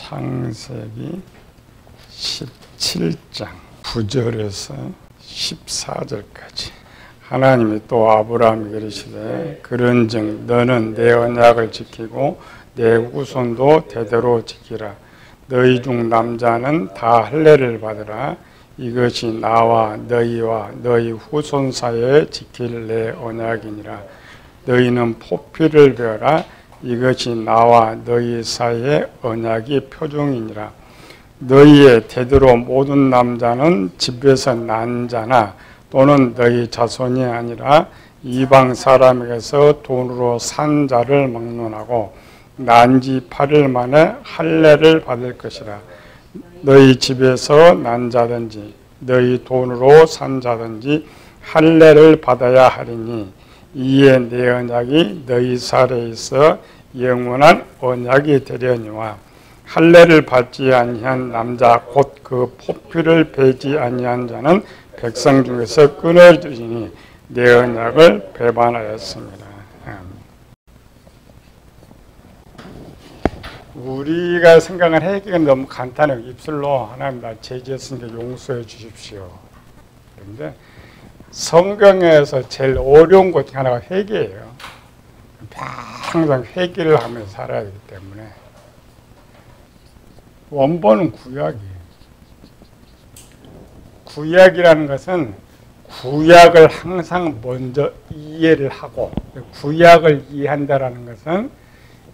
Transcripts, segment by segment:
창세기 17장 9절에서 14절까지 하나님이 또 아브라함에게 이르시되 그런즉 너는 내 언약을 지키고 내 후손도 대대로 지키라. 너희 중 남자는 다 할례를 받으라. 이것이 나와 너희와 너희 후손 사이에 지킬 내 언약이니라. 너희는 포피를 베어라. 이것이 나와 너희 사이의 언약이 표종이니라. 너희의 대대로 모든 남자는 집에서 난 자나 또는 너희 자손이 아니라 이방 사람에게서 돈으로 산 자를 막론하고 난 지 8일 만에 할례를 받을 것이라. 너희 집에서 난 자든지 너희 돈으로 산 자든지 할례를 받아야 하리니 이에 내 언약이 너희 살에 있어 영원한 언약이 되려니와 할례를 받지 아니한 남자 곧 그 포피를 베지 아니한 자는 백성 중에서 끊어지니 내 언약을 배반하였습니다. 우리가 생각한 회개가 너무 간단해요. 입술로 하나님 나 죄지었으니까 용서해 주십시오. 그런데 성경에서 제일 어려운 것 중 하나가 회개예요. 항상 회개를 하면서 살아야 되기 때문에 원본은 구약이에요. 구약이라는 것은 구약을 항상 먼저 이해를 하고 구약을 이해한다는 것은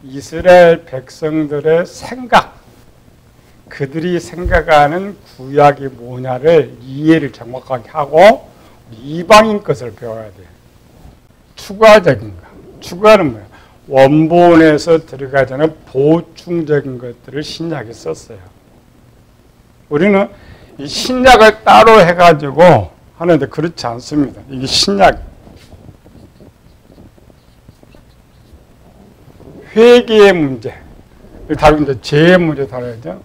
이스라엘 백성들의 생각, 그들이 생각하는 구약이 뭐냐를 이해를 정확하게 하고 이방인 것을 배워야 돼요. 추가적인 거. 추가는 뭐예요? 원본에서 들어가지 않은 보충적인 것들을 신약에 썼어요. 우리는 이 신약을 따로 해가지고 하는데 그렇지 않습니다. 이게 신약. 회개의 문제. 다른데 죄의 문제 다뤄야죠.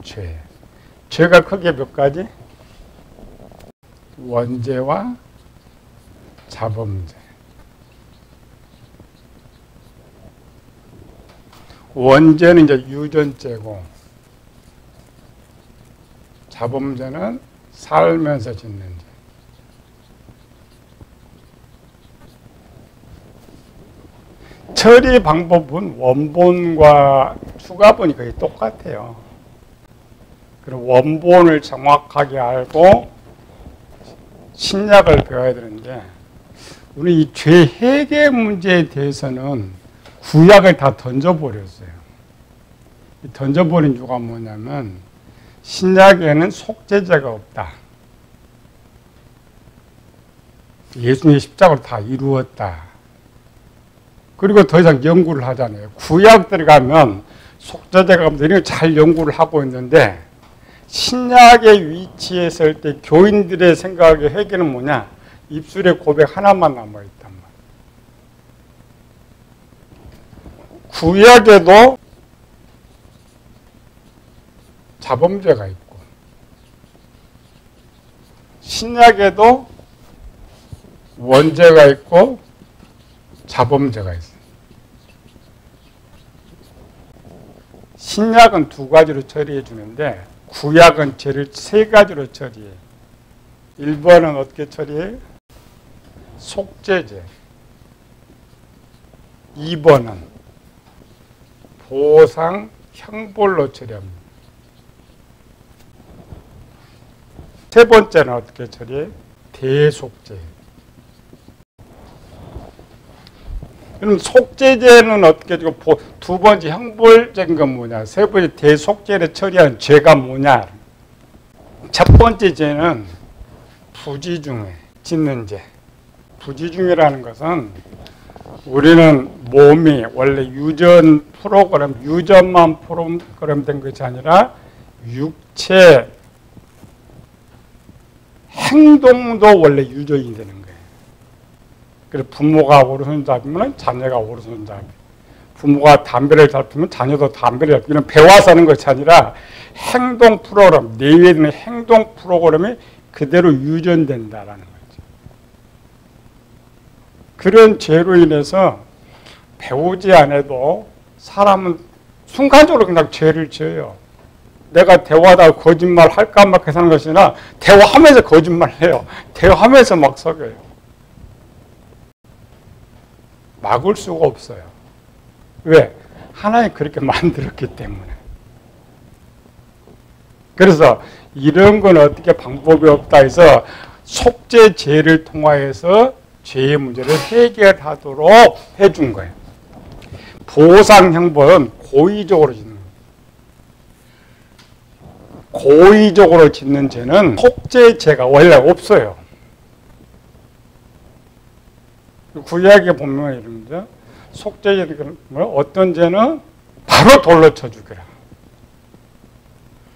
죄. 죄가 크게 몇 가지? 원죄와 자범죄. 원죄는 이제 유전죄고, 자범죄는 살면서 짓는 죄. 처리 방법은 원본과 추가본이 거의 똑같아요. 그리고 원본을 정확하게 알고 신약을 배워야 되는데, 우리 이 죄 해결 문제에 대해서는 구약을 다 던져버렸어요. 던져버린 이유가 뭐냐면 신약에는 속죄죄가 없다. 예수님의 십자가로 다 이루었다. 그리고 더 이상 연구를 하잖아요. 구약 들어가면 속죄죄가 없다. 이런 걸 잘 연구를 하고 있는데 신약의 위치에 설 때 교인들의 생각의 회개는 뭐냐? 입술의 고백 하나만 남아있단 말이에요. 구약에도 자범죄가 있고 신약에도 원죄가 있고 자범죄가 있어요. 신약은 두 가지로 처리해 주는데 구약은 죄를 세 가지로 처리해요. 1번은 어떻게 처리해요? 속죄죄. 2번은 보상, 형벌로 처리합니다. 세 번째는 어떻게 처리해요? 대속죄. 그럼 속죄죄는 어떻게 해주고 두 번째 형벌적인 건 뭐냐? 세 번째 대속죄를 처리하는 죄가 뭐냐? 첫 번째 죄는 부지중에 짓는 죄. 부지중이라는 것은 우리는 몸이 원래 유전만 프로그램된 것이 아니라 육체 행동도 원래 유전이 되는 거예요. 그래서 부모가 오른손잡이면 자녀가 오른손잡이. 부모가 담배를 잘 피우면 자녀도 담배를 잘 피우고. 이런 배워서 하는 것이 아니라 행동 프로그램, 내외에 있는 행동 프로그램이 그대로 유전된다라는 거죠. 그런 죄로 인해서 배우지 않아도 사람은 순간적으로 그냥 죄를 지어요. 내가 대화하다가 거짓말 할까 말까 하는 것이 아니라 대화하면서 거짓말해요. 대화하면서 막 속여요. 막을 수가 없어요. 왜? 하나님 그렇게 만들었기 때문에. 그래서 이런 건 어떻게 방법이 없다 해서 속죄죄를 통하여서 죄의 문제를 해결하도록 해준 거예요. 보상형벌은 고의적으로 짓는 거예요. 고의적으로 짓는 죄는 속죄죄가 원래 없어요. 구약에 보면 이런 속죄죄는 어떤 죄는 바로 돌로 쳐 죽여라.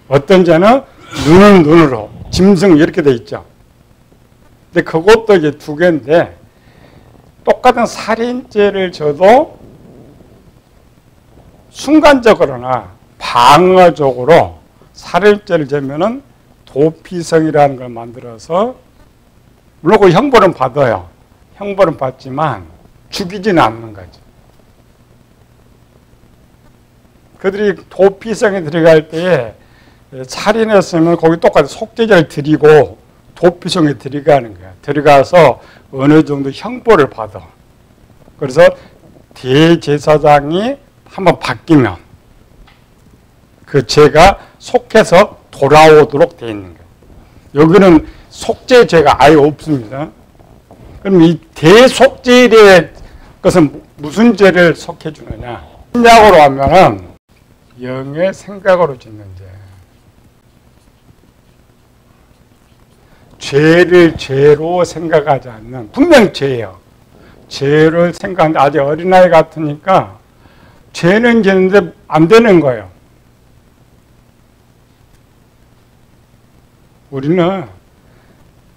어떤 죄는 눈은 눈으로, 짐승 이렇게 돼 있죠. 근데 그것도 이제 두 개인데 똑같은 살인죄를 져도 순간적으로나 방어적으로 살인죄를 지면은 도피성이라는 걸 만들어서 물론 그 형벌은 받아요. 형벌은 받지만 죽이지는 않는 거죠. 그들이 도피성에 들어갈 때에 살인했으면 거기 똑같이 속죄죄를 드리고 도피성에 들어가는 거야. 들어가서 어느 정도 형벌을 받아. 그래서 대제사장이 한번 바뀌면 그 죄가 속해서 돌아오도록 되어 있는 거예요. 여기는 속죄죄가 아예 없습니다. 그럼 이 대속죄의 것은 무슨 죄를 속해주느냐? 신약으로 하면은 영의 생각으로 짓는 죄. 죄를 죄로 생각하지 않는, 분명 죄예요. 죄를 생각하는데 아직 어린아이 같으니까 죄는 죄인데 안 되는 거예요. 우리는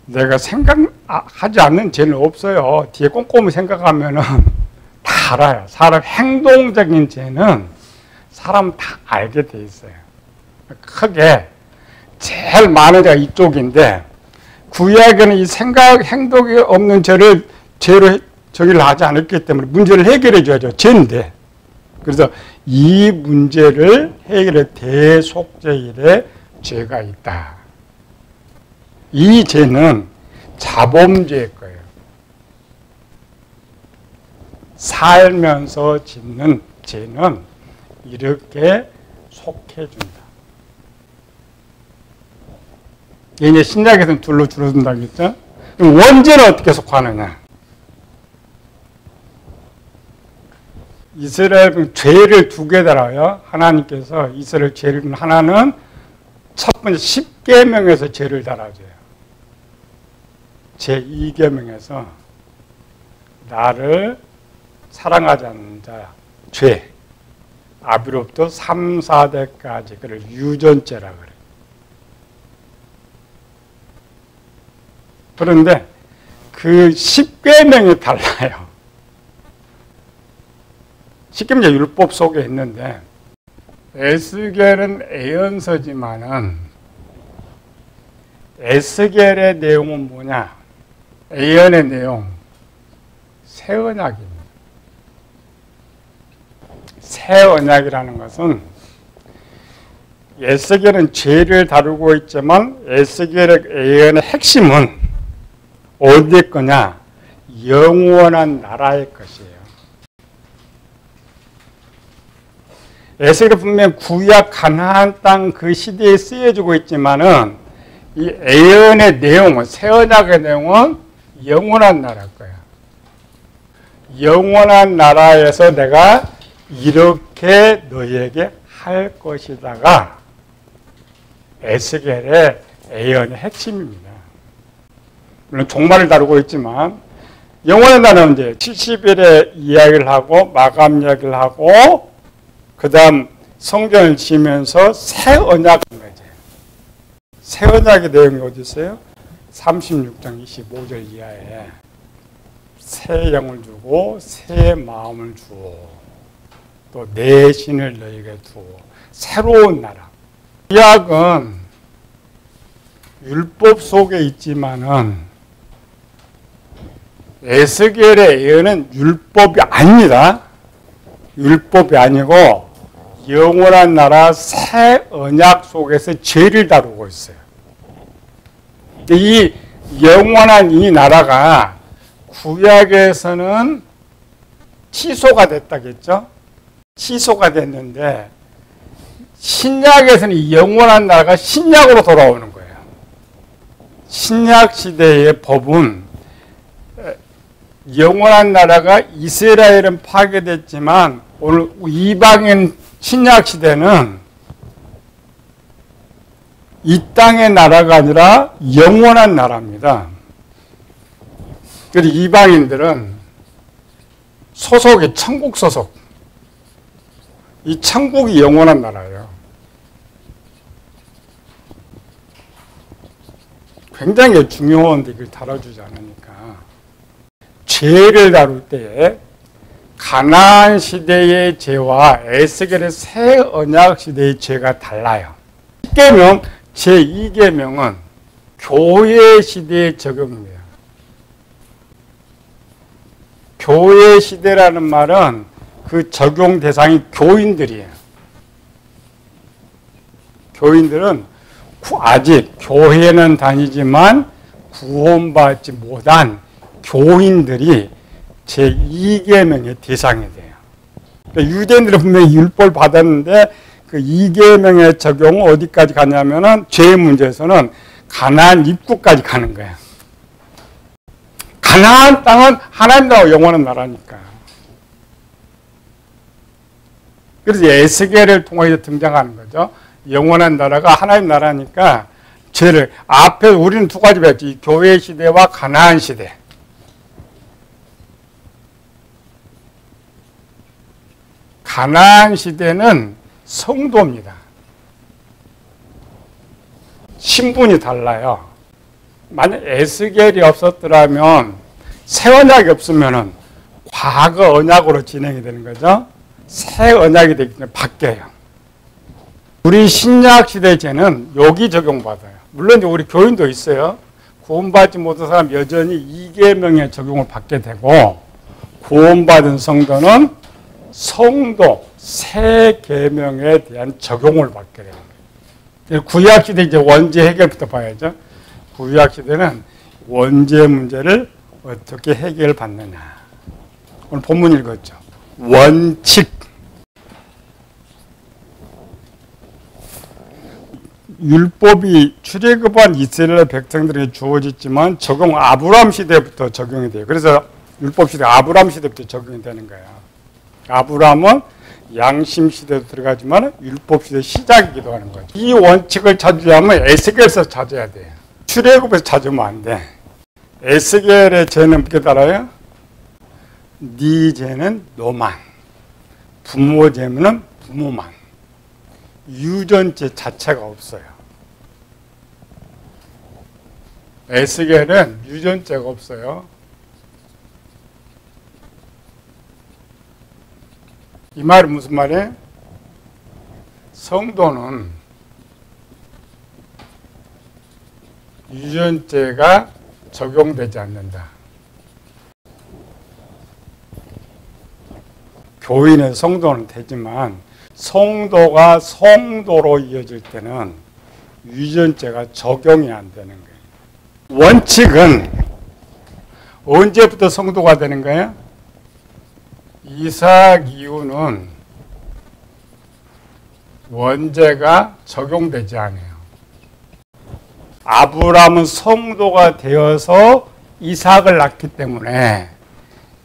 내가 생각하지 않는 죄는 없어요. 뒤에 꼼꼼히 생각하면은 다 알아요. 사람 행동적인 죄는 사람 다 알게 돼 있어요. 크게 제일 많은 죄가 이쪽인데 구약에는 이 생각, 행동이 없는 죄를 죄로 저기를 하지 않았기 때문에 문제를 해결해 줘야죠. 죄인데. 그래서 이 문제를 해결해 대속죄일에 죄가 있다. 이 죄는 자범죄일 거예요. 살면서 짓는 죄는 이렇게 속해준다. 이제 신약에서는 둘로 줄어든다고 했죠. 그럼 원죄는 어떻게 속하느냐? 이스라엘은 죄를 두 개 달아요. 하나님께서 이스라엘 죄를 하나는 첫 번째 10계명에서 죄를 달아줘요. 제2계명에서 나를 사랑하지 않는 자, 죄. 아비로부터 3, 4대까지 그걸 유전죄라 그래요. 그런데 그 10계명이 달라요. 10계명 율법 속에 있는데 에스겔은 예언서지만은 에스겔의 내용은 뭐냐? 예언의 내용, 새 언약입니다. 새 언약이라는 것은 에스겔은 죄를 다루고 있지만 에스겔의 예언의 핵심은 어디에 거냐? 영원한 나라의 것이에요. 에스겔은 분명 구약 가나안 땅 그 시대에 쓰여지고 있지만은 이 예언의 내용은, 새 언약의 내용은 영원한 나라일 거야. 영원한 나라에서 내가 이렇게 너희에게 할 것이다가 에스겔의 예언의 핵심입니다. 물론 종말을 다루고 있지만 영원한 나라는 이제 70일의 이야기를 하고 마감 이야기를 하고 그 다음 성경을 지면서 새 언약인 거죠. 새 언약의 내용이 어디 있어요? 36장 25절 이하에 새 영을 주고 새 마음을 주어 또 내 신을 너희에게 두어 새로운 나라. 구약은 율법 속에 있지만은 에스겔의 예언은 율법이 아닙니다. 율법이 아니고 영원한 나라 새 언약 속에서 죄를 다루고 있어요. 이 영원한 이 나라가 구약에서는 취소가 됐다겠죠? 취소가 됐는데 신약에서는 이 영원한 나라가 신약으로 돌아오는 거예요. 신약 시대의 법은 영원한 나라가 이스라엘은 파괴됐지만 오늘 이방인 신약 시대는 이 땅의 나라가 아니라 영원한 나라입니다. 그래서 이방인들은 소속이 천국 소속. 이 천국이 영원한 나라예요. 굉장히 중요한데 이걸 다뤄주지 않으니까. 죄를 다룰 때에 가나안 시대의 죄와 에스겔의 새 언약 시대의 죄가 달라요. 10계명, 제2계명은 교회 시대에 적용입니다. 교회 시대라는 말은 그 적용 대상이 교인들이에요. 교인들은 아직 교회는 다니지만 구원받지 못한 교인들이 제2계명의 대상이 돼요. 그러니까 유대인들은 분명히 율법을 받았는데 그 2계명의 적용은 어디까지 가냐면은 죄 문제에서는 가나안 입구까지 가는 거예요. 가나안 땅은 하나님 나라가 영원한 나라니까. 그래서 에스겔을 통해서 등장하는 거죠. 영원한 나라가 하나님 나라니까 죄를 앞에 우리는 두 가지 배웠지. 교회 시대와 가나안 시대. 가나안 시대는 성도입니다. 신분이 달라요. 만약 에스겔이 없었더라면 새 언약이 없으면은 과거 언약으로 진행이 되는 거죠. 새 언약이 되기 때문에 바뀌어요. 우리 신약 시대 죄는 여기 적용받아요. 물론 우리 교인도 있어요. 구원받지 못한 사람 여전히 2계명의 적용을 받게 되고 구원받은 성도는 성도 새 계명에 대한 적용을 받게 됩니다. 구약 시대 이제 원죄 해결부터 봐야죠. 구약 시대는 원죄 문제를 어떻게 해결받느냐. 오늘 본문 읽었죠. 원칙. 율법이 출애굽한 이스라엘 백성들에게 주어졌지만 적용 아브라함 시대부터 적용이 돼요. 그래서 율법 시대 아브라함 시대부터 적용이 되는 거예요. 아브라함은 양심 시대도 들어가지만 율법 시대 시작이기도 하는 거죠. 이 원칙을 찾으려면 에스겔에서 찾아야 돼요. 출애굽에서 찾으면 안 돼. 에스겔의 죄는 어떻게 따라요? 네 죄는 너만, 부모 죄는 부모만. 유전죄 자체가 없어요. 에스겔은 유전죄가 없어요. 이 말은 무슨 말이에요? 성도는 유전죄가 적용되지 않는다. 교인의 성도는 되지만 성도가 성도로 이어질 때는 유전죄가 적용이 안 되는 거예요. 원칙은 언제부터 성도가 되는 거예요? 이삭 이후는 원죄가 적용되지 않아요. 아브라함은 성도가 되어서 이삭을 낳기 때문에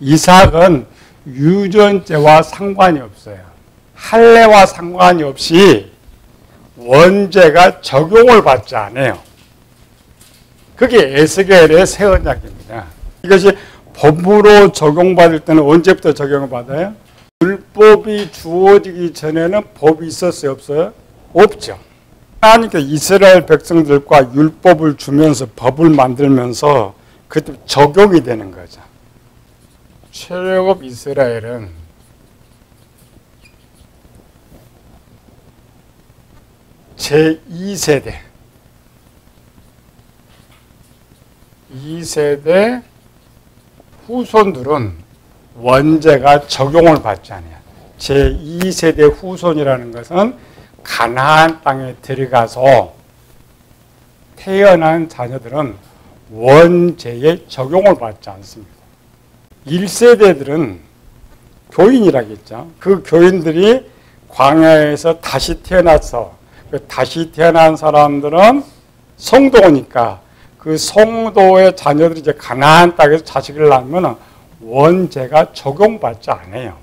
이삭은 유전죄와 상관이 없어요. 할례와 상관이 없이 원죄가 적용을 받지 않아요. 그게 에스겔의 새 언약입니다. 이것이 법으로 적용받을 때는 언제부터 적용을 받아요? 율법이 주어지기 전에는 법이 있었어요, 없어요? 없죠. 하나님께서 이스라엘 백성들과 율법을 주면서 법을 만들면서 그때 적용이 되는 거죠. 출애굽 이스라엘은 제2세대 2세대 후손들은 원죄가 적용을 받지 않아요. 제2세대 후손이라는 것은 가나안 땅에 들어가서 태어난 자녀들은 원죄의 적용을 받지 않습니다. 1세대들은 교인이라겠죠. 그 교인들이 광야에서 다시 태어나서 다시 태어난 사람들은 성도니까 그 성도의 자녀들이 이제 가나안 땅에서 자식을 낳으면 원죄가 적용받지 않아요.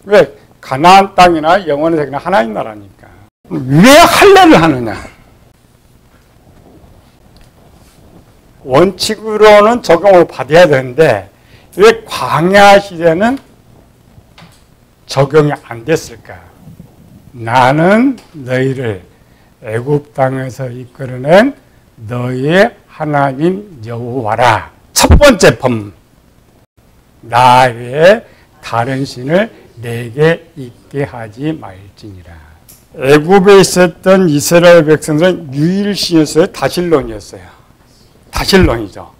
왜? 가나안 땅이나 영원의 세계는 하나님 나라니까. 왜 할례를 하느냐? 원칙으로는 적용을 받아야 되는데 왜 광야 시대는 적용이 안 됐을까? 나는 너희를 애굽 땅에서 이끌어낸 너희의 하나님 여호와라. 첫 번째 법, 나 외에 다른 신을 내게 있게 하지 말지니라. 애굽에 있었던 이스라엘 백성들은 유일신이었어요? 다실론이었어요? 다실론이죠.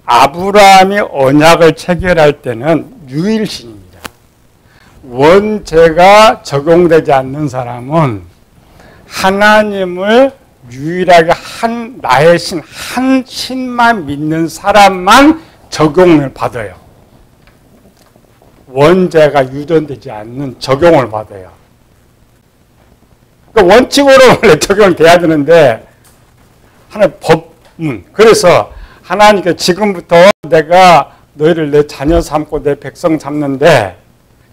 아브라함이 언약을 체결할 때는 유일신입니다. 원죄가 적용되지 않는 사람은 하나님을 유일하게 나의 신, 한 신만 믿는 사람만 적용을 받아요. 원죄가 유전되지 않는 적용을 받아요. 그러니까 원칙으로 원래 적용이 돼야 되는데 하나의 법문. 그래서 하나님께 지금부터 내가 너희를 내 자녀 삼고 내 백성 삼는데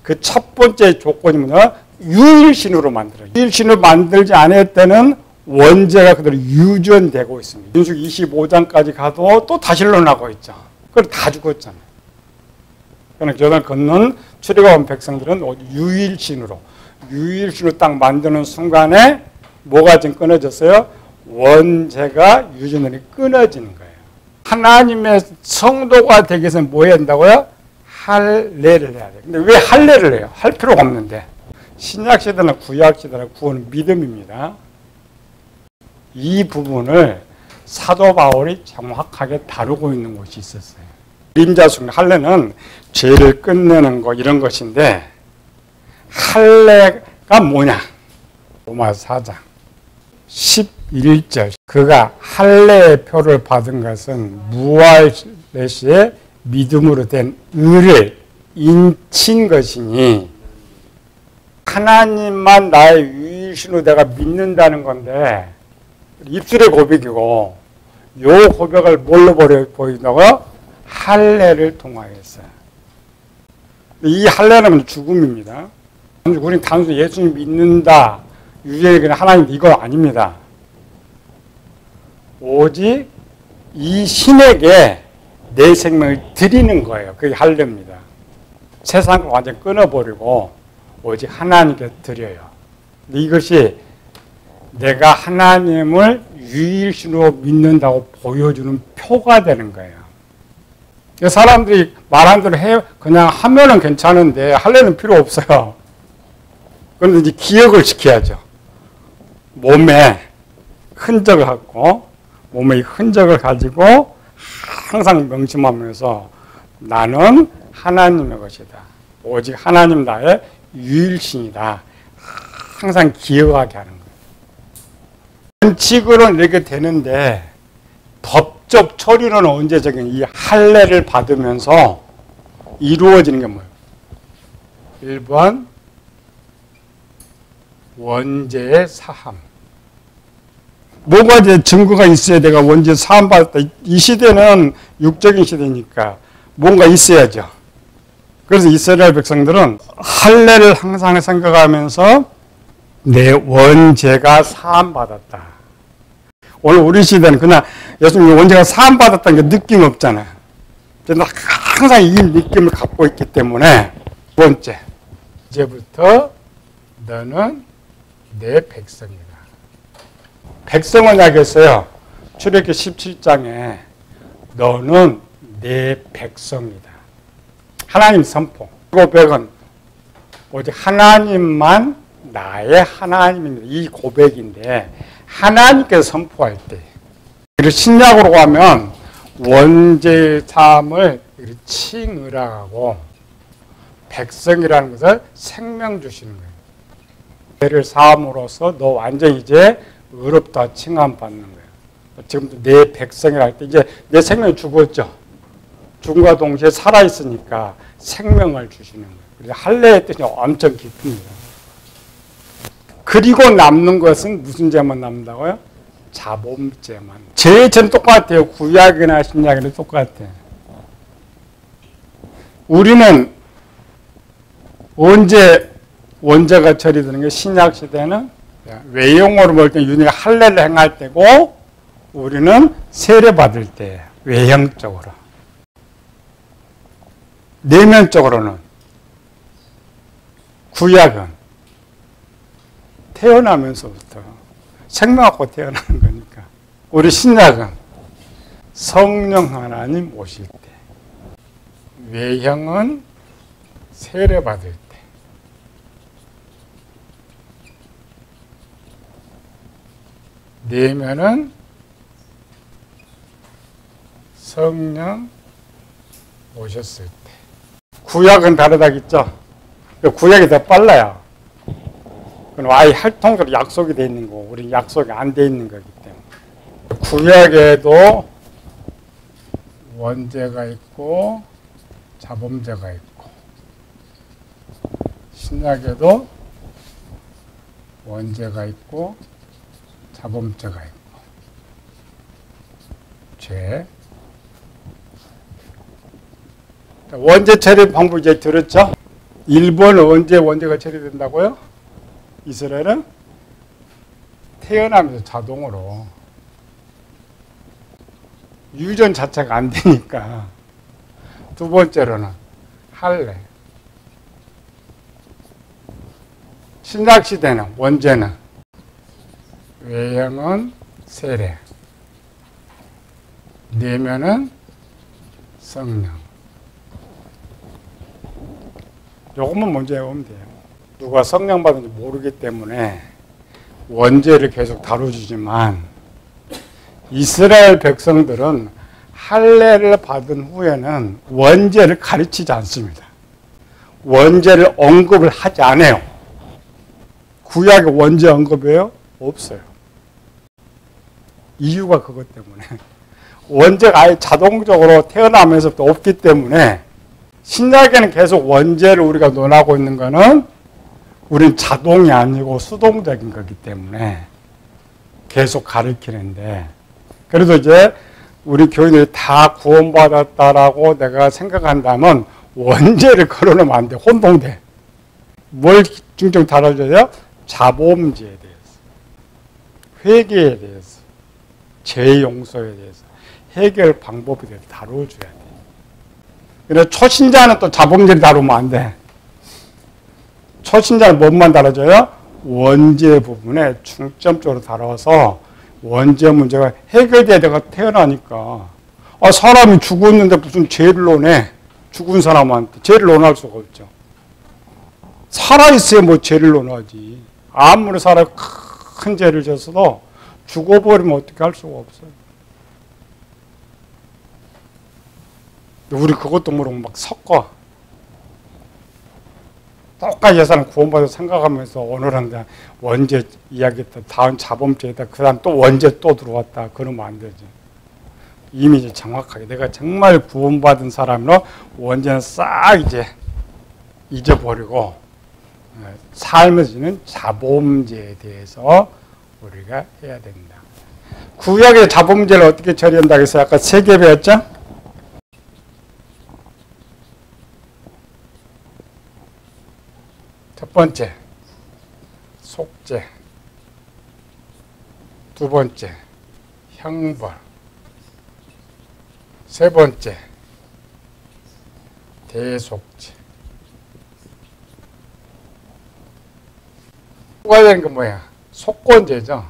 그 첫 번째 조건이 뭐냐? 유일신으로 만들어요. 유일신으로 만들지 않을 때는 원죄가 그대로 유전되고 있습니다. 민수기 25장까지 가도 또 다실론하고 있죠. 그걸 다 죽었잖아요. 그러나 요단 건넌 출애굽한 백성들은 유일신으로 딱 만드는 순간에 뭐가 지금 끊어졌어요? 원죄가 유전이 끊어지는 거예요. 하나님의 성도가 되기 위해서는 뭐 해야 된다고요? 할례를 해야 돼요. 근데 왜 할례를 해요? 할 필요가 없는데. 신약시대나 구약시대나 구원은 믿음입니다. 이 부분을 사도 바울이 정확하게 다루고 있는 곳이 있었어요. 임자순 할례는 죄를 끝내는 것 이런 것인데 할례가 뭐냐? 로마 4장 11절 그가 할례의 표를 받은 것은 무할 시에 믿음으로 된 의를 인친 것이니 하나님만 나의 유일신으로 내가 믿는다는 건데 입술의 고백이고 요 고백을 뭘로 보인다고요? 할례를 통하여서. 이 할례는 죽음입니다. 우리는 단순히 예수님 믿는다, 유죄에 그냥 하나님 이거 아닙니다. 오직 이 신에게 내 생명을 드리는 거예요. 그게 할례입니다. 세상을 완전히 끊어버리고 오직 하나님께 드려요. 이것이 내가 하나님을 유일신으로 믿는다고 보여주는 표가 되는 거예요. 사람들이 말한 대로 그냥 하면은 괜찮은데 할례는 필요 없어요. 그런데 이제 기억을 시켜야죠. 몸에 흔적을 갖고 몸의 흔적을 가지고 항상 명심하면서 나는 하나님의 것이다. 오직 하나님 나의 유일신이다. 항상 기억하게 하는 거예요. 원칙으로는 이렇게 되는데 법적 처리는 언제적인 이 할례를 받으면서 이루어지는 게 뭐예요? 1번 원죄의 사함. 뭐가 이제 증거가 있어야 내가 원죄 사함 받았다. 이 시대는 육적인 시대니까 뭔가 있어야죠. 그래서 이스라엘 백성들은 할례를 항상 생각하면서 내 원죄가 사함 받았다. 오늘 우리 시대는 그냥 예수님 원죄가 사함 받았다는 게 느낌 없잖아요. 저는 항상 이 느낌을 갖고 있기 때문에 두 번째, 이제부터 너는 내 백성이다. 백성은 약했어요. 출애굽기 17장에 너는 내 백성이다. 하나님 선포. 고백은 오직 하나님만 나의 하나님입니다. 이 고백인데 하나님께서 선포할 때 그리고 신약으로 가면 원죄 사함을 이렇게 칭의라고 백성이라는 것을 생명 주시는 거예요. 죄를 사함으로써 너 완전히 이제 의롭다 칭함 받는 거예요. 지금도 내 백성이라 할 때 이제 내 생명이 죽었죠. 죽음과 동시에 살아있으니까 생명을 주시는 거예요. 그래서 할례의 뜻이 엄청 깊습니다. 그리고 남는 것은 무슨 죄만 남는다고요? 자범죄만. 죄는 똑같아요. 구약이나 신약이나 똑같아요. 우리는 언제 원죄가 처리되는 게 신약 시대는 외형으로 볼 때 윤희가 할례를 행할 때고 우리는 세례 받을 때 외형적으로. 내면적으로는 구약은 태어나면서부터 생명 갖고 태어나는 거니까. 우리 신약은 성령 하나님 오실 때, 외형은 세례 받을 때, 내면은 성령 오셨을 때. 구약은 다르다겠죠? 구약이 더 빨라요. 그럼 아예 활동적으로 약속이 돼 있는 거고, 우리는 약속이 안 돼 있는 거기 때문에. 구약에도 원죄가 있고, 자범죄가 있고, 신약에도 원죄가 있고, 자범죄가 있고, 죄. 원죄 처리 방법 이제 들었죠? 일본은 언제 원죄가 처리된다고요? 이스라엘은 태어나면서 자동으로 유전 자체가 안 되니까. 두 번째로는 할례. 신약 시대는 원죄는 외형은 세례, 내면은 성령. 요것만 먼저 해보면 돼요. 누가 성령 받은지 모르기 때문에 원죄를 계속 다뤄주지만 이스라엘 백성들은 할례를 받은 후에는 원죄를 가르치지 않습니다. 원죄를 언급을 하지 않아요. 구약에 원죄 언급이에요? 없어요. 이유가 그것 때문에. 원죄가 아예 자동적으로 태어나면서부터 없기 때문에 신약에는 계속 원죄를 우리가 논하고 있는 거는 우린 자동이 아니고 수동적인 거기 때문에 계속 가르치는데, 그래도 이제 우리 교인들이 다 구원받았다라고 내가 생각한다면 원죄를 걸어놓으면 안 돼. 혼동돼. 뭘 중점 다뤄줘야? 자범죄에 대해서, 회개에 대해서, 죄 용서에 대해서, 해결 방법에 대해서 다뤄줘야 돼. 그래서 초신자는 또 자범죄를 다루면 안 돼. 초신자는 뭐만 다뤄줘요? 원죄 부분에 중점적으로 다뤄서 원죄 문제가 해결돼야 내가 태어나니까. 아, 사람이 죽었는데 무슨 죄를 논해? 죽은 사람한테 죄를 논할 수가 없죠. 살아있어야 뭐 죄를 논하지. 아무리 사람이 큰 죄를 졌어도 죽어버리면 어떻게 할 수가 없어요. 우리 그것도 모르고 막 섞어. 똑같이 예산을 구원받아 생각하면서 오늘은 원죄 이야기했다. 다음 자범죄다. 그 다음 또 원죄 또 들어왔다. 그러면 안 되죠. 이미 이제 정확하게 내가 정말 구원받은 사람으로 원죄는 싹 이제 잊어버리고 삶에서는 자범죄에 대해서 우리가 해야 됩니다. 구약의 자범죄를 어떻게 처리한다고 해서 아까 3개 배웠죠? 첫 번째, 속죄. 두 번째, 형벌. 세 번째, 대속죄. 추가되는 건 뭐야? 속건죄죠.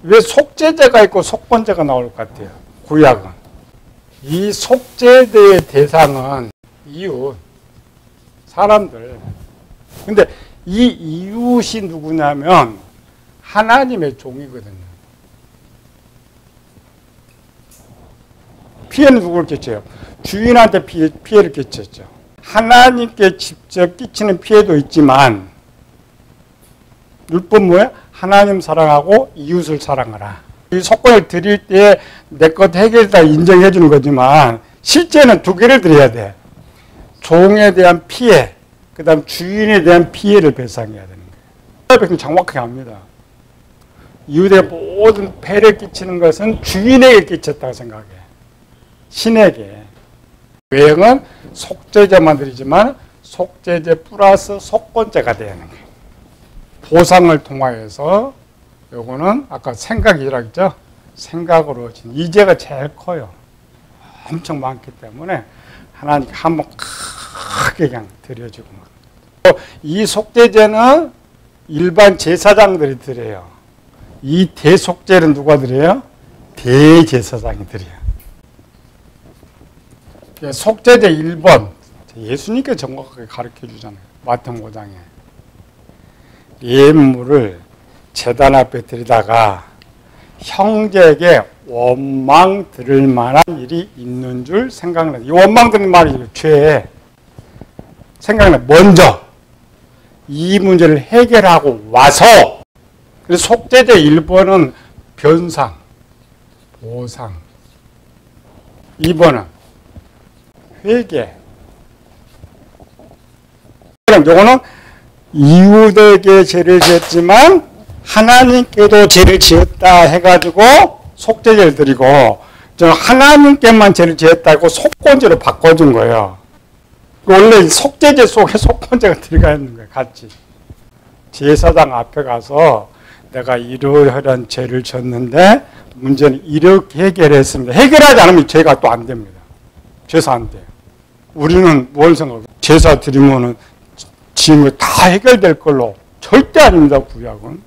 왜 속죄죄가 있고 속건죄가 나올 것 같아요? 구약은. 이 속죄죄의 대상은 이웃, 사람들. 근데 이 이웃이 누구냐면 하나님의 종이거든요. 피해는 누구를 끼쳐요? 주인한테 피해를 끼쳤죠. 하나님께 직접 끼치는 피해도 있지만 율법 뭐예요? 하나님 사랑하고 이웃을 사랑하라. 이 속건을 드릴 때 내 것 해결다 인정해 주는 거지만 실제는 두 개를 드려야 돼. 종에 대한 피해, 그 다음 주인에 대한 피해를 배상해야 되는 거예요. 백성 정확하게 합니다. 이웃의 모든 폐를 끼치는 것은 주인에게 끼쳤다고 생각해. 신에게. 외형은 속죄제만 드리지만 속죄제 플러스 속건제가 되는 거예요. 보상을 통하여서 요거는 아까 생각이라고 했죠. 생각으로 이 죄가 제일 커요. 엄청 많기 때문에 하나님께 한번 크게 그냥 드려주고. 이 속죄제는 일반 제사장들이 드려요. 이 대속죄는 누가 드려요? 대제사장이 드려요. 속죄제 1번 예수님께 정확하게 가르쳐 주잖아요. 마태복음 5장에 예물을 제단 앞에 드리다가 형제에게 원망 들을 만한 일이 있는 줄 생각나. 이 원망 들을 말이 죄 생각나. 먼저 이 문제를 해결하고 와서. 그래서 속죄제 1번은 변상, 보상. 2번은 회개. 요거는 이웃에게 죄를 지었지만 하나님께도 죄를 지었다 해가지고 속죄제를 드리고, 하나님께만 죄를 지었다고 속건제로 바꿔준 거예요. 원래 속죄제 속에 속건제가 들어가 있는 거예요. 같이. 제사장 앞에 가서 내가 이러이러한 죄를 졌는데 문제는 이렇게 해결했습니다. 해결하지 않으면 죄가 또 안 됩니다. 제사 안 돼요. 우리는 뭘 생각해요? 제사 드리면은 지은 거 다 해결될 걸로. 절대 아닙니다, 구약은.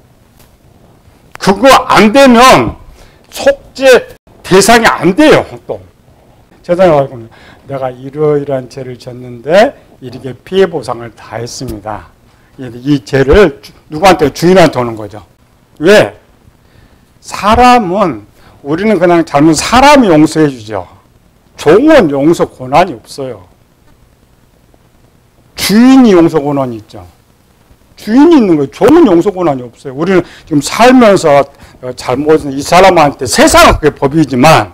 그거 안 되면 속죄 대상이 안 돼요, 또. 제사장이 말하면 내가 이러이러한 죄를 졌는데 이렇게 피해 보상을 다 했습니다. 이 죄를 누구한테? 주인한테 오는 거죠. 왜? 사람은, 우리는 그냥 잘못 사람이 용서해 주죠. 종은 용서 권한이 없어요. 주인이 용서 권한이 있죠. 주인이 있는 거예요. 종은 용서 권한이 없어요. 우리는 지금 살면서 잘못은 이 사람한테, 세상은 그게 법이지만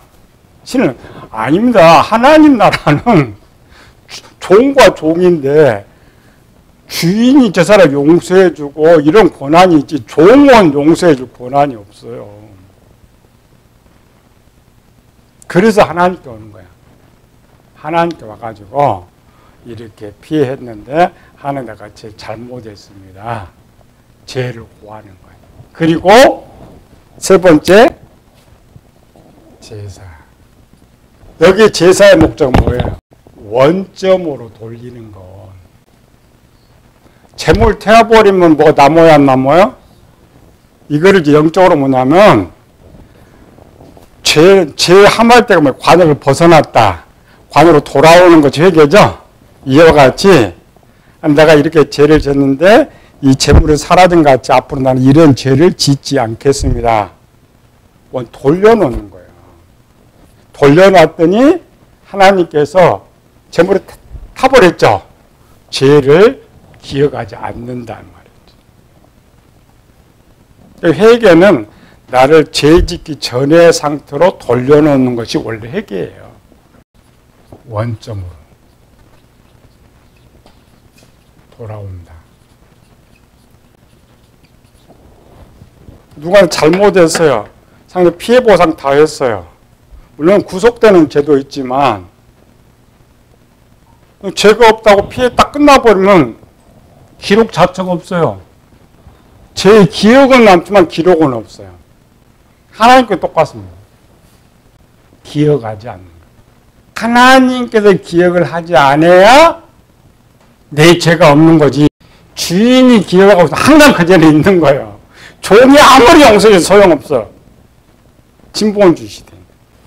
실은 아닙니다. 하나님 나라는 종과 종인데 주인이 저 사람 용서해주고 이런 권한이 있지 종은 용서해줄 권한이 없어요. 그래서 하나님께 오는 거야. 하나님께 와가지고 이렇게 피해했는데 하나님 내가 잘못했습니다. 죄를 구하는 거예요. 그리고 세 번째 제사. 여기 제사의 목적은 뭐예요? 원점으로 돌리는 것. 재물 태워버리면 뭐가 남아야 안 남아요? 이거를 이제 영적으로 뭐냐면 죄 함할 때가 뭐 관역을 벗어났다. 관으로 돌아오는 것이 회개죠. 이와 같이 내가 이렇게 죄를 졌는데 이 재물이 사라진 것 같이 앞으로 나는 이런 죄를 짓지 않겠습니다. 돌려놓는 거예요. 돌려놨더니 하나님께서 재물을 타버렸죠. 죄를 기억하지 않는다는 말이죠. 회개는 나를 죄 짓기 전의 상태로 돌려놓는 것이 원래 회개예요. 원점으로 돌아온다. 누가 잘못했어요. 상대 피해 보상 다 했어요. 물론 구속되는 죄도 있지만 죄가 없다고 피해 딱 끝나버리면 기록 자체가 없어요. 제 기억은 남지만 기록은 없어요. 하나님께 똑같습니다. 기억하지 않는 거예요. 하나님께서 기억을 하지 않아야 내 죄가 없는 거지. 주인이 기억하고 있어. 항상 그 자리에 있는 거예요. 종이 아무리 용서해도 소용없어. 진봉을 주시대.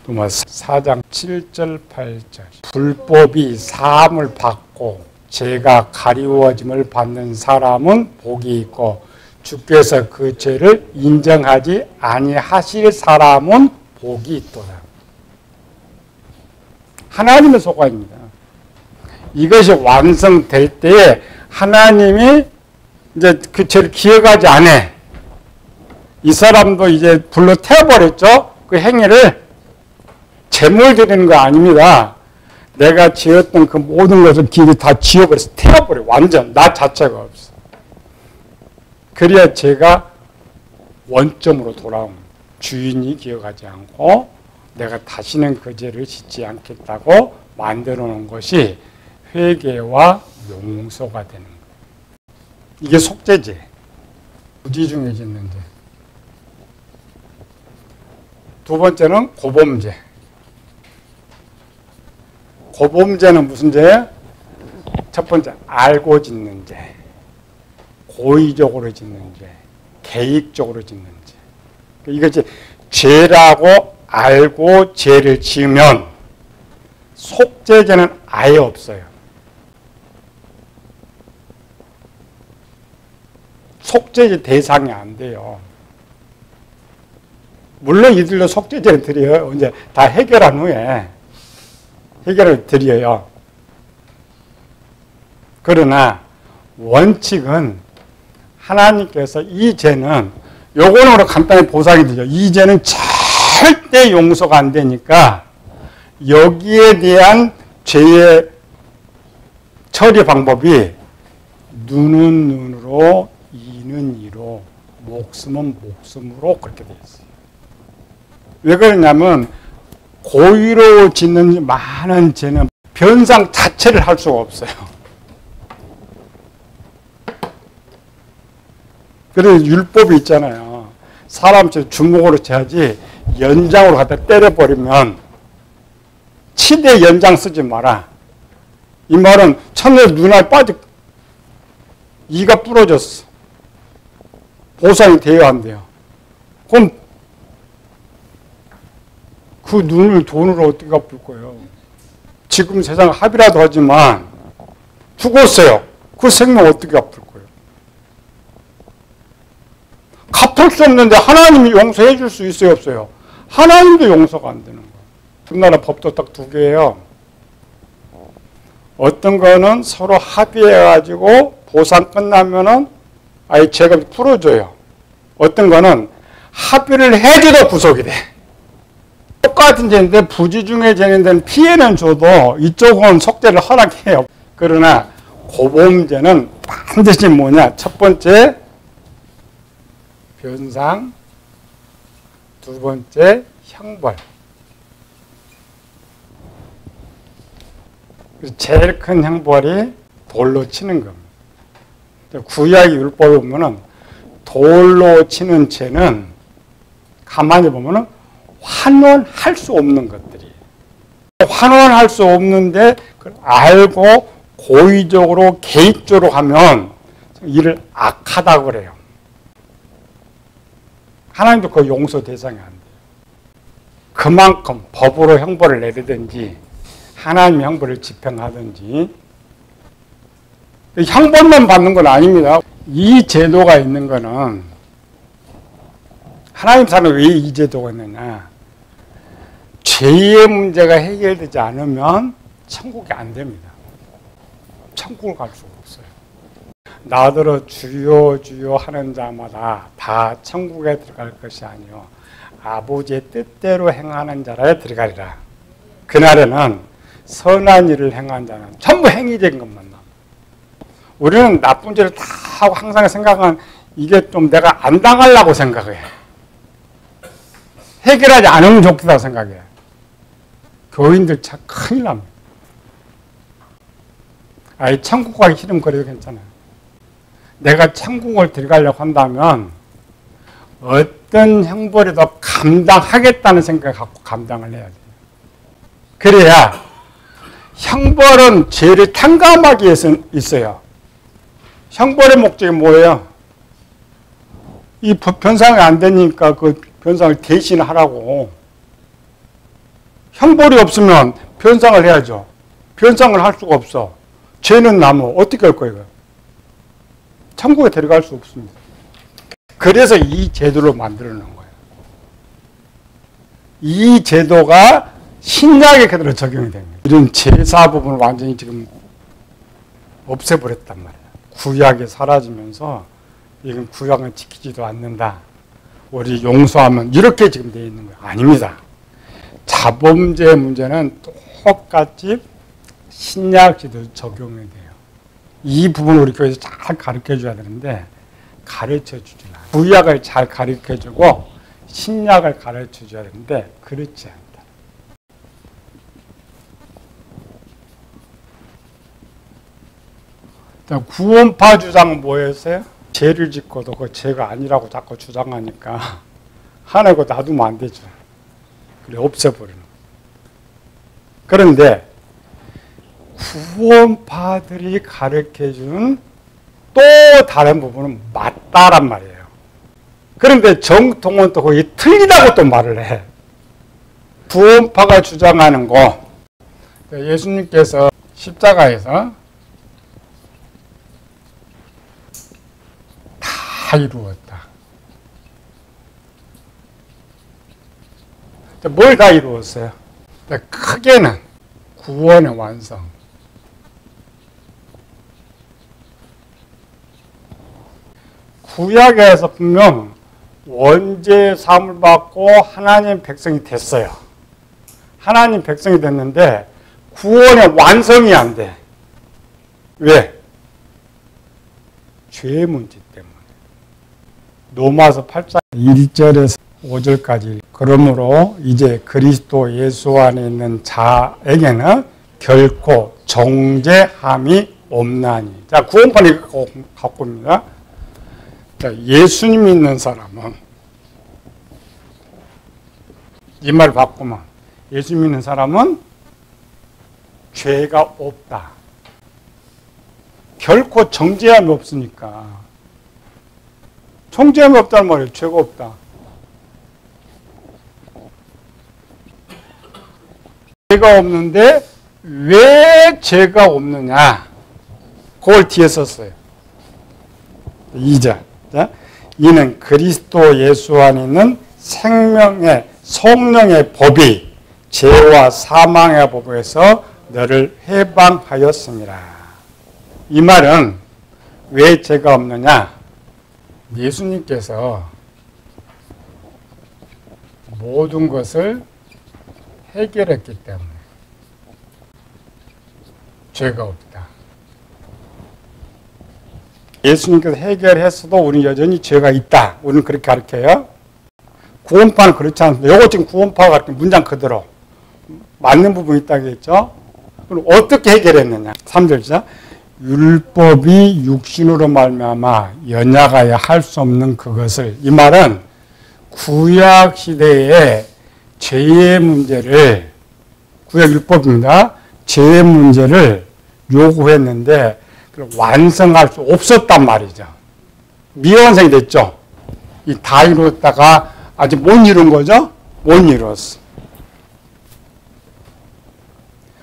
로마 4장 7절 8절. 불법이 사함을 받고 죄가 가리워짐을 받는 사람은 복이 있고 주께서 그 죄를 인정하지 아니하실 사람은 복이 있도다. 하나님의 소관입니다. 이것이 완성될 때에 하나님이 이제 그 죄를 기억하지 않아. 이 사람도 이제 불로 태워버렸죠. 그 행위를 제물 드리는 거 아닙니다. 내가 지었던 그 모든 것을 기억이 다 지워버려서 태워버려. 완전 나 자체가 없어. 그래야 제가 원점으로 돌아온 주인이 기억하지 않고 내가 다시는 그 죄를 짓지 않겠다고 만들어 놓은 것이 회개와 용서가 되는 거예요. 이게 속죄죄. 부지 중에 짓는 죄. 두 번째는 고범죄. 고범죄는 무슨 죄예요? 첫 번째, 알고 짓는 죄. 고의적으로 짓는 죄. 계획적으로 짓는 죄. 이것이 죄라고 알고 죄를 지으면 속죄죄는 아예 없어요. 속죄죄 대상이 안 돼요. 물론 이들도 속죄죄를 드려요. 이제 다 해결한 후에 해결을 드려요. 그러나 원칙은 하나님께서 이 죄는 요거는 간단히 보상이 되죠. 이 죄는 절대 용서가 안 되니까 여기에 대한 죄의 처리 방법이 눈은 눈으로, 이는 이로, 목숨은 목숨으로 그렇게 되어 있어요. 왜 그러냐면 고의로 짓는 많은 죄는 변상 자체를 할 수가 없어요. 그래서 율법이 있잖아요. 사람 주먹으로 쳐야지 연장으로 갖다 때려버리면 치대 연장 쓰지 마라. 이 말은 첫눈에 눈알 빠져 이가 부러졌어. 보상이 돼야 한대요. 그럼 그 눈을 돈으로 어떻게 갚을 거예요? 지금 세상 합의라도 하지만 죽었어요. 그 생명 어떻게 갚을 거예요? 갚을 수 없는데 하나님이 용서해 줄 수 있어요, 없어요? 하나님도 용서가 안 되는 거예요. 우리나라 법도 딱 두 개예요. 어떤 거는 서로 합의해가지고 보상 끝나면은 아예 죄가 풀어줘요. 어떤 거는 합의를 해줘도 구속이 돼. 똑같은 죄인데 부지 중에 죄는 데는 피해는 줘도 이쪽은 속죄를 허락해요. 그러나 고범죄는 반드시 뭐냐? 첫 번째 변상, 두 번째 형벌. 제일 큰 형벌이 돌로 치는 겁니다. 구약의 율법을 보면은 돌로 치는 죄는 가만히 보면은 환원할 수 없는 것들이에요. 환원할 수 없는데 그걸 알고 고의적으로 계획적으로 하면 이를 악하다고 그래요. 하나님도 그 용서 대상이 안 돼요. 그만큼 법으로 형벌을 내리든지 하나님의 형벌을 집행하든지 형벌만 받는 건 아닙니다. 이 제도가 있는 거는 하나님 사는 왜 이 제도가 있느냐? 죄의 문제가 해결되지 않으면 천국이 안 됩니다. 천국을 갈 수가 없어요. 나더러 주여 주여 하는 자마다 다 천국에 들어갈 것이 아니요 아버지의 뜻대로 행하는 자라에 들어가리라. 그날에는 선한 일을 행한 자는 전부 행위적인 것만 나. 우리는 나쁜 죄를 다 하고 항상 생각하는 이게 좀 내가 안 당하려고 생각해. 해결하지 않으면 좋겠다고 생각해. 교인들 참 큰일 납니다. 아예 천국 가기 싫으면 그래도 괜찮아요. 내가 천국을 들어가려고 한다면 어떤 형벌에도 감당하겠다는 생각을 갖고 감당을 해야 돼요. 그래야 형벌은 죄를 탕감하기 위해서 있어요. 형벌의 목적이 뭐예요? 이 변상이 안 되니까 그 변상을 대신하라고. 형벌이 없으면 변상을 해야죠. 변상을 할 수가 없어. 죄는 나무 어떻게 할 거예요? 천국에 들어갈 수 없습니다. 그래서 이 제도를 만들어 놓은 거예요. 이 제도가 신약에 그대로 적용이 됩니다. 이런 제사 부분을 완전히 지금 없애버렸단 말이에요. 구약이 사라지면서 이건 구약은 지키지도 않는다. 우리 용서하면 이렇게 지금 되어 있는 거예요. 아닙니다. 자범죄 문제는 똑같이 신약 시대로 적용이 돼요. 이 부분을 우리 교회에서 잘 가르쳐 줘야 되는데 가르쳐 주지 않아요. 구약을 잘 가르쳐 주고 신약을 가르쳐 줘야 되는데 그렇지 않다. 구원파 주장은 뭐였어요? 죄를 짓고도 그 죄가 아니라고 자꾸 주장하니까 하나고 놔두면 안 되죠. 그래 없애버리는 거예요. 그런데 구원파들이 가르쳐주는 또 다른 부분은 맞다란 말이에요. 그런데 정통은 또 거기 틀리다고 또 말을 해. 구원파가 주장하는 거, 예수님께서 십자가에서 다 이루었다. 뭘 다 이루었어요? 크게는 구원의 완성. 구약에서 분명 원죄 사함을 받고 하나님 백성이 됐어요. 하나님 백성이 됐는데 구원의 완성이 안 돼. 왜? 죄 문제 때문에. 로마서 8장 1절에서 5절까지. 그러므로 이제 그리스도 예수 안에 있는 자에게는 결코 정죄함이 없나니. 자, 구원판이 갖고 옵니다. 자, 예수님 믿는 사람은 이 말 바꾸면 예수 믿는 사람은 죄가 없다. 결코 정죄함이 없으니까. 정죄함이 없다는 말이에요. 죄가 없다. 죄가 없는데 왜 죄가 없느냐? 그걸 뒤에 썼어요. 2절. 자, 이는 그리스도 예수 안에 있는 생명의 성령의 법이 죄와 사망의 법에서 너를 해방하였습니다. 이 말은 왜 죄가 없느냐? 예수님께서 모든 것을 해결했기 때문에 죄가 없다. 예수님께서 해결했어도 우리는 여전히 죄가 있다. 우리는 그렇게 가르쳐요. 구원파는 그렇지 않습니다. 이거 지금 구원파가 문장 그대로 맞는 부분이 있다고 했죠. 그럼 어떻게 해결했느냐? 3절이죠. 율법이 육신으로 말미암아 연약하여 할 수 없는 그것을. 이 말은 구약 시대에 죄의 문제를, 구약 율법입니다. 죄의 문제를 요구했는데 완성할 수 없었단 말이죠. 미완성이 됐죠. 이 다 이뤘다가 아직 못 이룬 거죠. 못 이뤘어.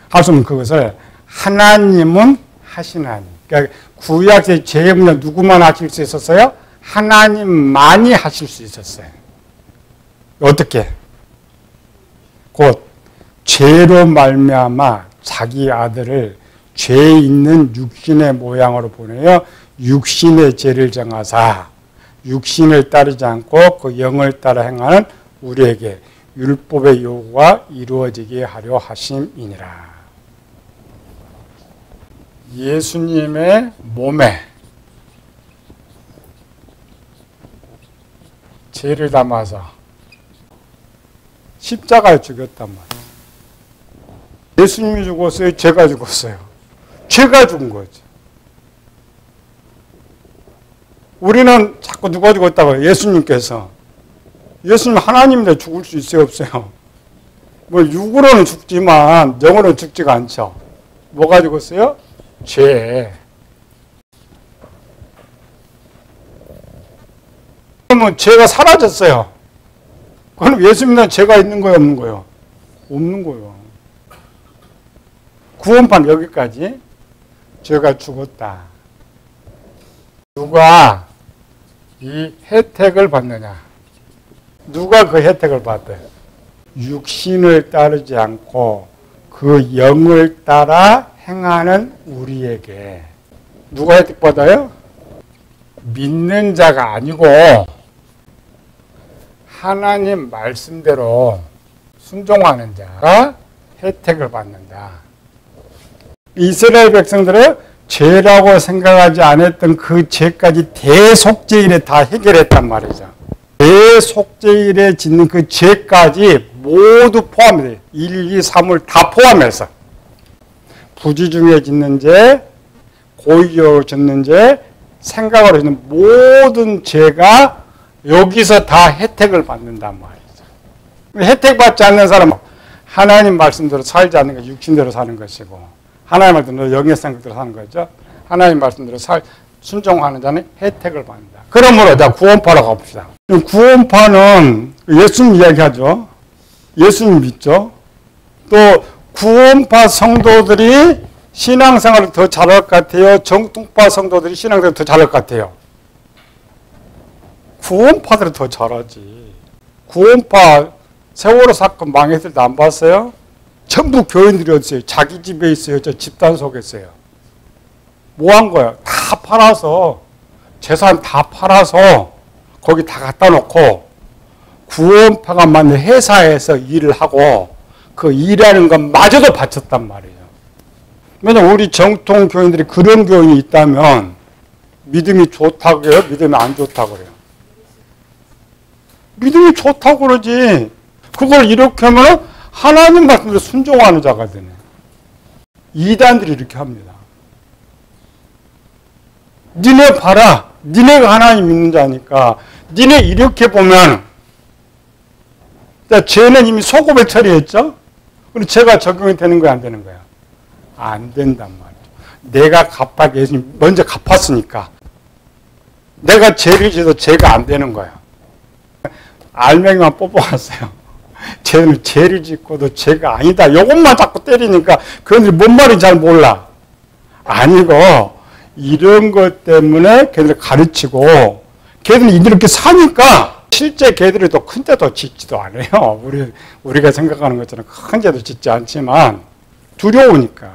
할 수 없는 그것을 하나님은 하시나니. 그러니까 구약의 죄의 문제 누구만 하실 수 있었어요? 하나님만이 하실 수 있었어요. 어떻게? 곧 죄로 말미암아 자기 아들을 죄 있는 육신의 모양으로 보내어 육신의 죄를 정하사 육신을 따르지 않고 그 영을 따라 행하는 우리에게 율법의 요구가 이루어지게 하려 하심이니라. 예수님의 몸에 죄를 담아서 십자가에 죽였단 말이에요. 예수님이 죽었어요? 죄가 죽었어요? 죄가 죽은 거죠. 우리는 자꾸 누가 죽었다고 해요? 예수님께서. 예수님 하나님인데 죽을 수 있어요? 없어요? 뭐 육으로는 죽지만 영으로는 죽지가 않죠. 뭐가 죽었어요? 죄. 그러면 죄가 사라졌어요. 그럼 예수님은 죄가 있는 거예요? 없는 거예요? 없는 거예요. 구원판 여기까지. 죄가 죽었다. 누가 이 혜택을 받느냐? 누가 그 혜택을 받아요? 육신을 따르지 않고 그 영을 따라 행하는 우리에게 누가 혜택 받아요? 믿는 자가 아니고 하나님 말씀대로 순종하는 자가 혜택을 받는다. 이스라엘 백성들은 죄라고 생각하지 않았던 그 죄까지 대속죄일에 다 해결했단 말이죠. 대속죄일에 짓는 그 죄까지 모두 포함해요. 1, 2, 3을 다 포함해서 부지 중에 짓는 죄, 고의적으로 짓는 죄, 생각으로 짓는 모든 죄가 여기서 다 혜택을 받는단 말이죠. 혜택 받지 않는 사람은 하나님 말씀대로 살지 않는 것, 육신대로 사는 것이고 하나님 말씀대로 영의 생각대로 사는 거죠. 하나님 말씀대로 순종하는 자는 혜택을 받는다. 그러므로 자 구원파로 가봅시다. 구원파는 예수님 이야기하죠. 예수님 믿죠. 또 구원파 성도들이 신앙생활을 더 잘할 것 같아요? 정통파 성도들이 신앙생활을 더 잘할 것 같아요? 구원파들이 더 잘하지. 구원파 세월호 사건 망했을 때 안 봤어요? 전부 교인들이었어요. 자기 집에 있어요. 저 집단 속에 있어요. 뭐 한 거야? 다 팔아서 재산 다 팔아서 거기 다 갖다 놓고 구원파가 만든 회사에서 일을 하고 그 일하는 것마저도 바쳤단 말이에요. 왜냐면 우리 정통 교인들이 그런 교인이 있다면 믿음이 좋다고 해요? 믿음이 안 좋다고 그래요? 믿음이 좋다고 그러지. 그걸 이렇게 하면 하나님 말씀대로 순종하는 자가 되네. 이단들이 이렇게 합니다. 니네 봐라. 니네가 하나님 믿는 자니까 니네 이렇게 보면 죄는 이미 소급을 처리했죠? 그럼 죄가 적용이 되는 거야 안 되는 거야? 안 된단 말이죠. 내가 갚아야 예수님 먼저 갚았으니까 내가 죄를 지어도 죄가 안 되는 거야. 알맹이만 뽑아왔어요. 쟤는 죄를 짓고도 죄가 아니다. 이것만 자꾸 때리니까 그들이 뭔 말인지 잘 몰라. 아니고 이런 것 때문에 걔들을 가르치고 걔들이 이렇게 사니까 실제 걔들이 또 큰 죄도 짓지도 않아요. 우리가 생각하는 것처럼 큰 죄도 짓지 않지만 두려우니까.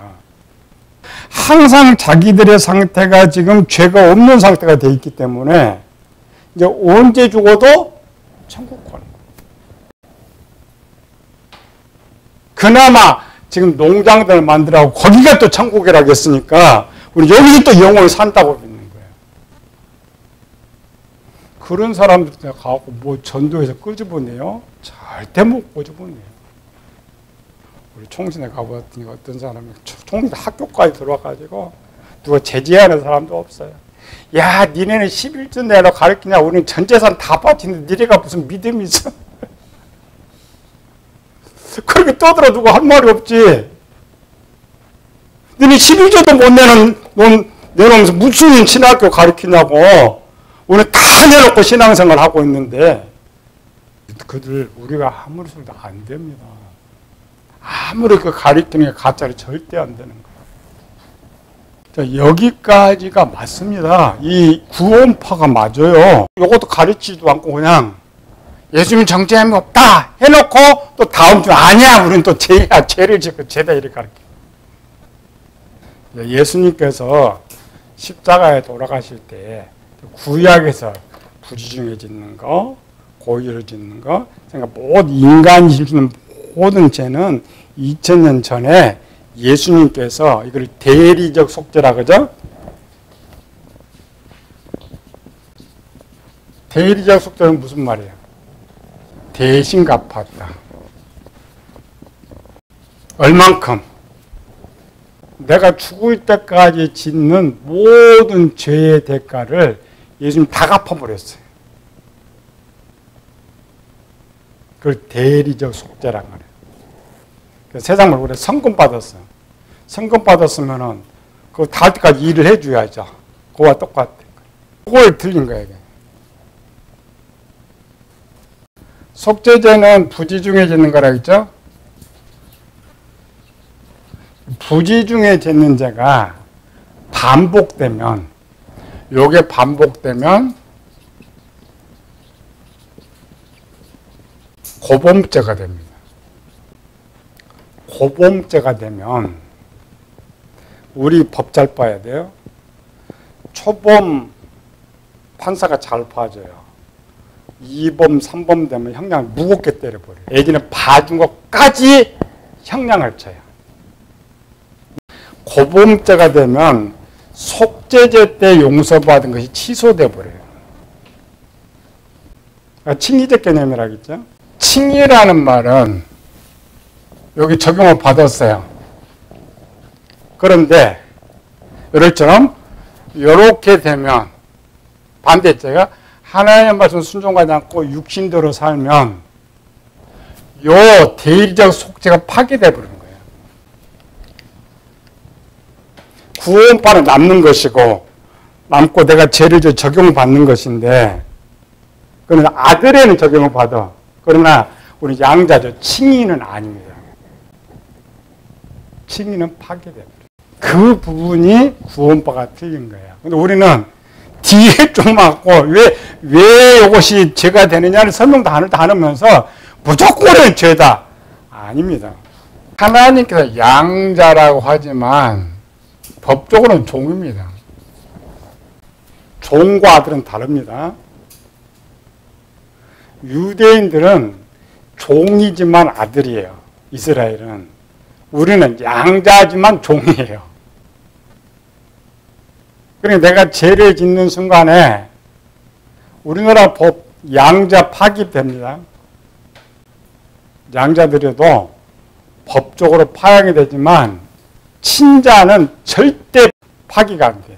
항상 자기들의 상태가 지금 죄가 없는 상태가 돼 있기 때문에 이제 언제 죽어도 천국 가는 거예요. 그나마 지금 농장들을 만들라고 거기가 또 천국이라고 했으니까 우리 여기서 또 영원히 산다고 믿는 거예요. 그런 사람들 가고 뭐 전도해서 끄집어내요? 절대 못 끄집어내요. 우리 총신에 가봤더니 어떤 사람이 총신 학교까지 들어와가지고 누가 제지하는 사람도 없어요. 야, 니네는 11조 내로 가르치냐? 우리는 전 재산 다 바치는데 니네가 무슨 믿음이 있어? 그렇게 떠들어두고 한 말이 없지. 니네 11조도 못 내놓으면서 무슨 신학교 가르치냐고. 우리는 다 내놓고 신앙생활 하고 있는데 그들 우리가 아무리 소리도 안 됩니다. 아무리 그 가르치는 게 가짜로 절대 안 되는 거예요. 자, 여기까지가 맞습니다. 이 구원파가 맞아요. 이것도 가르치지도 않고 그냥 예수님 정죄함이 없다 해놓고 또 다음 주 아니야 우리는 또 죄야 죄를 짓고 죄다 이렇게 가르쳐. 예수님께서 십자가에 돌아가실 때 구약에서 부지 중에 짓는 거 고의로 짓는 거 그러니까 모든 인간이 짓는 모든 죄는 2000년 전에 예수님께서 이걸 대리적 속죄라 그러죠? 대리적 속죄는 무슨 말이에요? 대신 갚았다. 얼만큼? 내가 죽을 때까지 짓는 모든 죄의 대가를 예수님 다 갚아버렸어요. 그걸 대리적 속죄란 말이에요. 세상 말로 그래 성금 받았어요. 성금 받았으면은 그거 다 할 때까지 일을 해줘야죠. 그거와 똑같아. 그걸 틀린 거예요. 속죄죄는 부지 중에 짓는 거라 했죠? 부지 중에 짓는 죄가 반복되면, 요게 반복되면 고범죄가 됩니다. 고범죄가 되면 우리 법 잘 봐야 돼요. 초범 판사가 잘 봐줘요. 2범, 3범 되면 형량을 무겁게 때려버려요. 애기는 봐준 것까지 형량을 쳐요. 고범죄가 되면 속죄죄 때 용서받은 것이 취소돼 버려요. 칭의적 개념이라겠죠. 칭의라는 말은 여기 적용을 받았어요. 그런데 이럴처럼 이렇게 되면 반대죄가 하나님의 말씀 순종하지 않고 육신대로 살면 요 대리적 속죄가 파괴돼 버리는 거예요. 구원파는 남는 것이고 남고 내가 죄를 적용받는 것인데 그러나 아들에는 적용을 받아. 그러나 우리 양자죠. 칭의는 아닙니다. 칭의는 파괴돼 버려요. 그 부분이 구원파가 틀린 거예요. 근데 우리는 뒤에 좀 맞고 왜 이것이 죄가 되느냐를 설명도 안 하면서 무조건 죄다. 아닙니다. 하나님께서 양자라고 하지만 법적으로는 종입니다. 종과 아들은 다릅니다. 유대인들은 종이지만 아들이에요. 이스라엘은. 우리는 양자지만 종이에요. 그러니까 내가 죄를 짓는 순간에 우리나라 법 양자 파기됩니다. 양자들에도 법적으로 파양이 되지만 친자는 절대 파기가 안 돼요.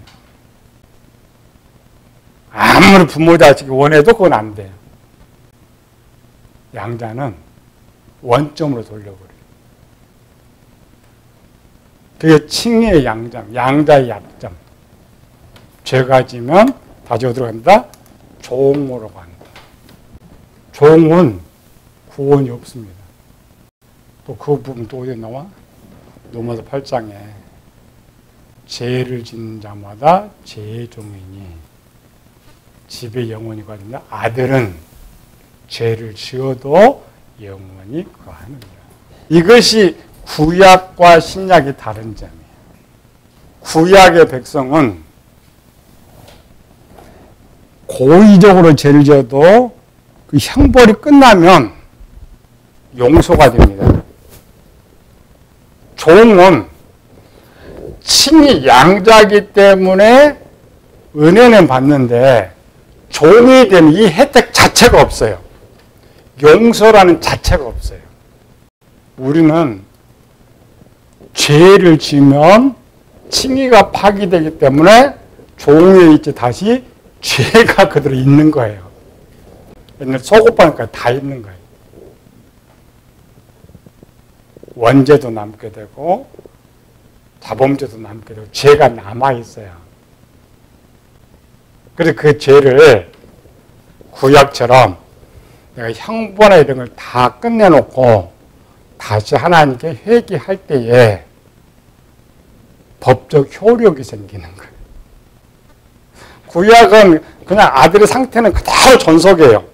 아무리 부모 자식이 원해도 그건 안 돼요. 양자는 원점으로 돌려버려요. 그게 칭의의 양점, 양자의 약점. 죄가 지면 다시 어디로 간다? 종으로 간다. 종은 구원이 없습니다. 또 그 부분 또 어디에 나와? 로마서 8장에 죄를 짓는 자마다 죄의 종이니 집에 영원히 거하는데 아들은 죄를 지어도 영원히 거하느니라. 이것이 구약과 신약이 다른 점이에요. 구약의 백성은 고의적으로 죄를 지어도 그 형벌이 끝나면 용서가 됩니다. 종은 칭의 양자이기 때문에 은혜는 받는데 종이 되면 이 혜택 자체가 없어요. 용서라는 자체가 없어요. 우리는 죄를 지면 칭의가 파기되기 때문에 종에 있지 다시 죄가 그대로 있는 거예요. 옛날 소고파니까 다 있는 거예요. 원죄도 남게 되고 자범죄도 남게 되고 죄가 남아있어요. 그래서 그 죄를 구약처럼 내가 형벌이나 이런 걸 다 끝내놓고 다시 하나님께 회개할 때에 법적 효력이 생기는 거예요. 구약은 그냥 아들의 상태는 그대로 존속이에요.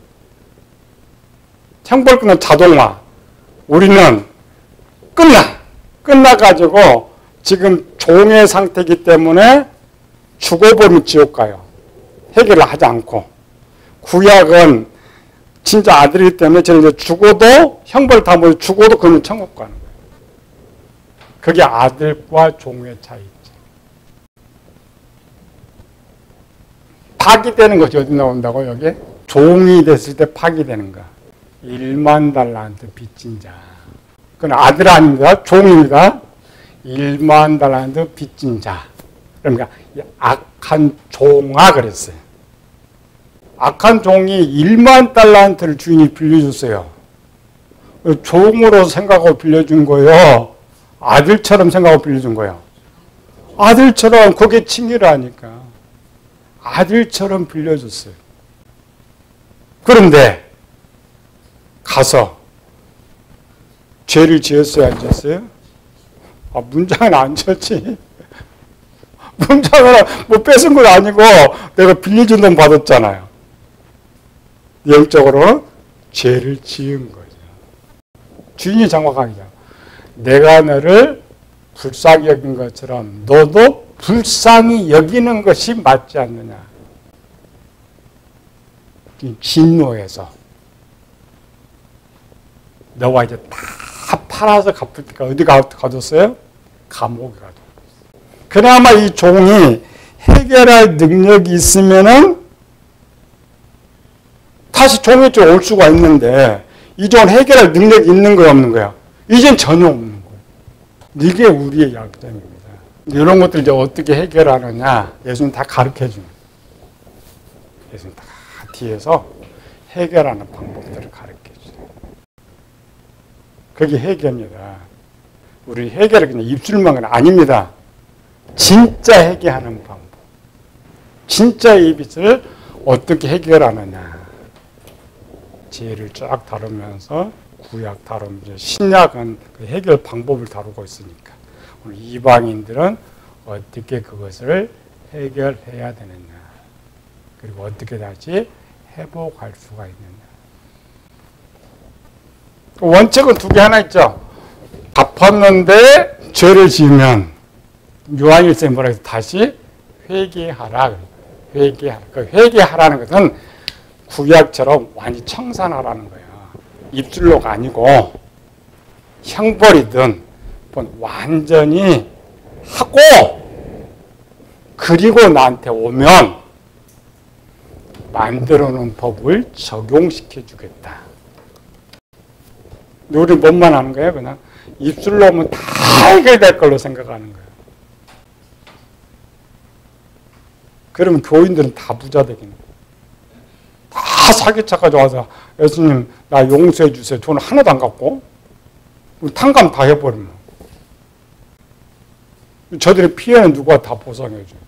형벌 끝난 자동화. 우리는 끝나가지고 지금 종의 상태이기 때문에 죽어버리면 지옥 가요. 해결을 하지 않고. 구약은 진짜 아들이기 때문에 저는 이제 죽어도 형벌 다 모여 죽어도 그는 천국 가는 거예요. 그게 아들과 종의 차이죠. 파기되는 것이 어디 나온다고 여기? 종이 됐을 때 파기되는 거. 1만 달란트 빚진 자. 그건 아들 아닙니다. 종입니다. 1만 달란트 빚진 자. 그러니까 악한 종아 그랬어요. 악한 종이 1만 달란트를 주인이 빌려줬어요. 종으로 생각하고 빌려준 거예요. 아들처럼 생각하고 빌려준 거예요. 아들처럼 그게 칭의를 하니까 아들처럼 빌려줬어요. 그런데 가서 죄를 지었어요, 안 지었어요? 문장은 안 지었지. 문장은 뭐 뺏은 건 아니고 내가 빌려준 돈 받았잖아요. 영적으로 죄를 지은 거죠. 주인이 장악하기죠. 내가 너를 불쌍히 여긴 것처럼 너도 불쌍히 여기는 것이 맞지 않느냐. 진노해서 너와 이제 다 팔아서 갚을 때까 어디 가뒀어요? 감옥에 가뒀어요. 그나마 이 종이 해결할 능력이 있으면은 다시 종이 쪽에 올 수가 있는데 이 종은 해결할 능력이 있는 거야, 없는 거야? 이젠 전혀 없는 거예요. 이게 우리의 약점입니다. 이런 것들 이제 어떻게 해결하느냐 예수님 다 가르쳐 줍니다. 예수님 다 뒤에서 해결하는 방법들을 가르쳐 줘요. 그게 해결입니다. 우리 해결이 그냥 입술만은 아닙니다. 진짜 해결하는 방법. 진짜 이 빛을 어떻게 해결하느냐. 지혜를 쫙 다루면서 구약 다루면서 신약은 그 해결 방법을 다루고 있으니까 오늘 이방인들은 어떻게 그것을 해결해야 되느냐. 그리고 어떻게 다시 회복할 수가 있느냐. 원칙은 두 개 하나 있죠. 갚았는데 죄를 지으면 요한일서에 뭐라 해서 다시 회개하라. 회개하라. 그 회개하라는 것은 구약처럼 완전히 청산하라는 거예요. 입술로가 아니고 형벌이든 완전히 하고 그리고 나한테 오면 만들어 놓은 법을 적용시켜 주겠다. 우리 뭔만 하는 거예요? 그냥 입술로 오면 다 해결될 걸로 생각하는 거예요. 그러면 교인들은 다 부자 되겠네. 다 사기쳐가지고 와서 예수님 나 용서해 주세요. 돈 하나도 안 갖고 탕감 다 해버리면 저들의 피해는 누가 다 보상해 줘요?